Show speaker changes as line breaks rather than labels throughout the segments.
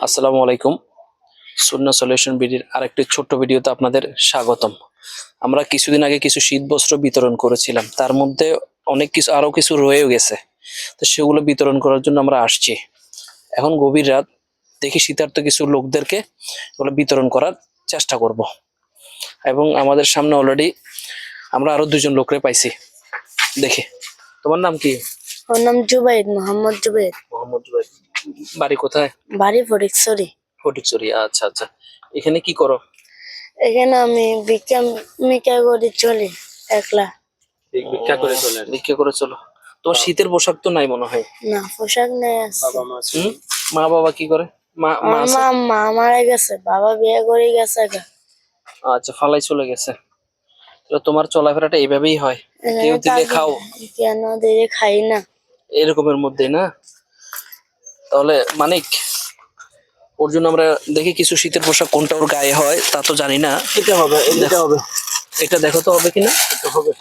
আসসালামু আলাইকুম। সুন্নাহ সলিউশন বিডির আরেকটি ছোট্ট ভিডিওতে আপনাদের স্বাগতম। আমরা কিছুদিন আগে কিছু শীত বস্ত্র বিতরণ করেছিলাম, তার মধ্যে অনেক কিছু আরো কিছু রয়েও গেছে, তো সেগুলো বিতরণ করার জন্য আমরা আসছি। এখন গভীর রাত, দেখি শীতার্থ কিছু লোকদেরকে এগুলো বিতরণ করার চেষ্টা করব। এবং আমাদের সামনে অলরেডি আমরা আরো দুজন লোকরে পাইছি। দেখি, তোমার নাম কি?
ওর নাম জুবাইর, মোহাম্মদ জুবাইর।
মোহাম্মদ জুবাইর। বাড়ি কোথায়?
বাড়ি ফটিকছড়ি।
ফটিকছড়ি, আচ্ছা আচ্ছা। এখানে কি করো?
এখানে আমি ভিক্ষা করে চলি একলা।
ভিক্ষা করে চলে? ভিক্ষা করে চলো। তোমার শীতের পোশাক তো নাই মনে হয়?
না, পোশাক নেই আছে।
মা বাবা কি করে? মা
আমার মা মারা গেছে, বাবা বিয়ে করে গেছে।
আচ্ছা, ফালাই চলে গেছে। তো তোমার চলাফেরাটা এইভাবেই হয়? কেউ দিলে খাও?
কেন দিলে খাই না।
এরকমের মধ্যে না? তাহলে মানিক, ওর জন্য আমরা দেখি কিছু শীতের পোশাক কোনটা ওর গায়ে হয় তা তো জানি না। এটা হবে, এটা হবে, এটা দেখো তো হবে কিনা। এটা হবে।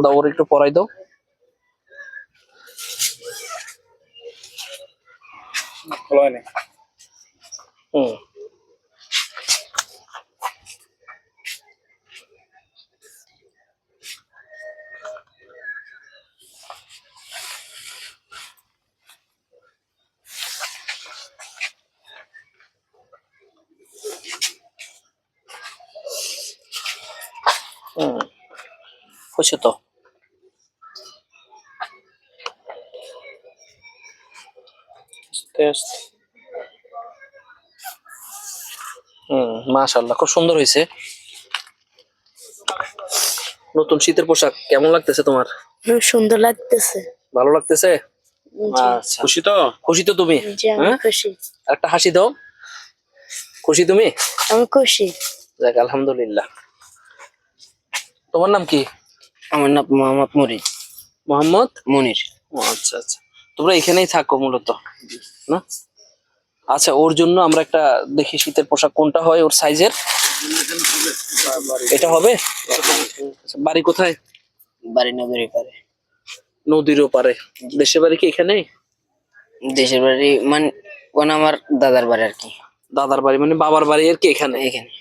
দাও, ওর একটু পরাই দাও। হুম, হয়েছে তো। মাশাআল্লাহ, খুব সুন্দর হয়েছে। নতুন শীতের পোশাক কেমন লাগতেছে তোমার?
সুন্দর লাগতেছে।
ভালো লাগতেছে?
জি।
আচ্ছা, খুশি তো? খুশি তো তুমি?
জি, আমি খুশি।
একটা হাসি দাও। খুশি তুমি?
আমি খুশি।
যাক, আলহামদুলিল্লাহ। তোমার নাম কি?
আমার নাম মোহাম্মদ মনির।
মোহাম্মদ
মনির।
ও আচ্ছা আচ্ছা, তোমরা এখানেই থাকো মূলত না? আচ্ছা, ওর জন্য আমরা একটা দেখি শীতের পোশাক কোনটা হয় ওর সাইজের। এটা হবে? আচ্ছা, বাড়ি কোথায়?
বাড়ি নদীর পারে।
নদীর ওপারে। দেশের বাড়ি কি এখানে?
দেশের বাড়ি মানে আমার দাদার বাড়ি আর কি।
দাদার বাড়ি মানে বাবার বাড়ি আর কি এখানে?
এখানে।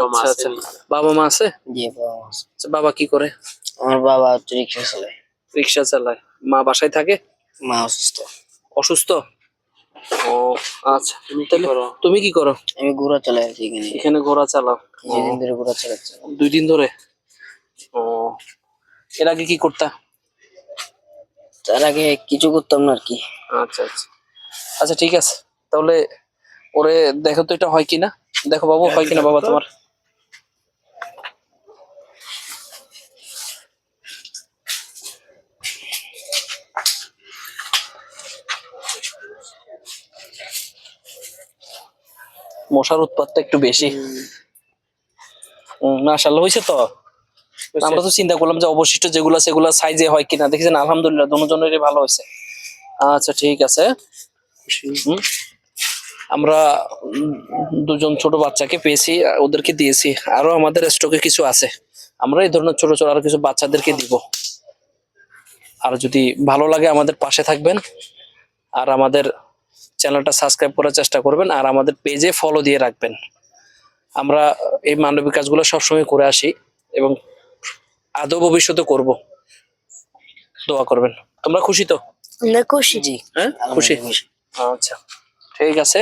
আচ্ছা আচ্ছা। বাবা মা আছে?
জি, বাবা মা আছে।
আচ্ছা, বাবা কি করে?
আমার বাবা হচ্ছে রিক্সা চালায়।
রিক্সা চালায়। মা বাসায় থাকে?
মা অসুস্থ।
অসুস্থ? ও আচ্ছা। তুমি কি করো?
আমি ঘোড়া চালাই আর কি এখানে।
এখানে ঘোড়া চালাও?
কিছুদিন ধরে ঘোড়া চালাচ্ছি।
2 দিন ধরে? ও, এর আগে কি করতা?
তার আগে কিছু করতাম না আর কি।
আচ্ছা আচ্ছা আচ্ছা, ঠিক আছে। তাহলে ওরে দেখো তো এটা হয় কিনা। দেখো বাবু, হয় কিনা বাবা তোমার। মশার উৎপাতটা একটু বেশি। মাশাআল্লাহ, হয়েছে তো। আমরা তো চিন্তা করলাম যে অবশিষ্ট যেগুলো সেগুলো সাইজে হয় কিনা, দেখেছেন আলহামদুলিল্লাহ দুজনেরই ভালো হয়েছে। আচ্ছা, ঠিক আছে। আমরা দুজন ছোট বাচ্চাকে পেয়েছি, ওদেরকে দিয়েছি। আরো আমাদের স্টকে কিছু আছে, আমরা এই ধরনের ছোট ছোট আরো কিছু বাচ্চাদেরকে দিব। আর যদি ভালো লাগে আমাদের পাশে থাকবেন, আর আমাদের চ্যানেলটা সাবস্ক্রাইব করার চেষ্টা করবেন, আর আমাদের পেজে ফলো দিয়ে রাখবেন। আমরা এই মানবিক কাজগুলো সবসময় করে আসি এবং আদৌ ভবিষ্যতে করব। দোয়া করবেন। তোমরা খুশি তো?
আমরা খুশি।
জি।
হ্যাঁ, খুশি। আচ্ছা, ঠিক আছে।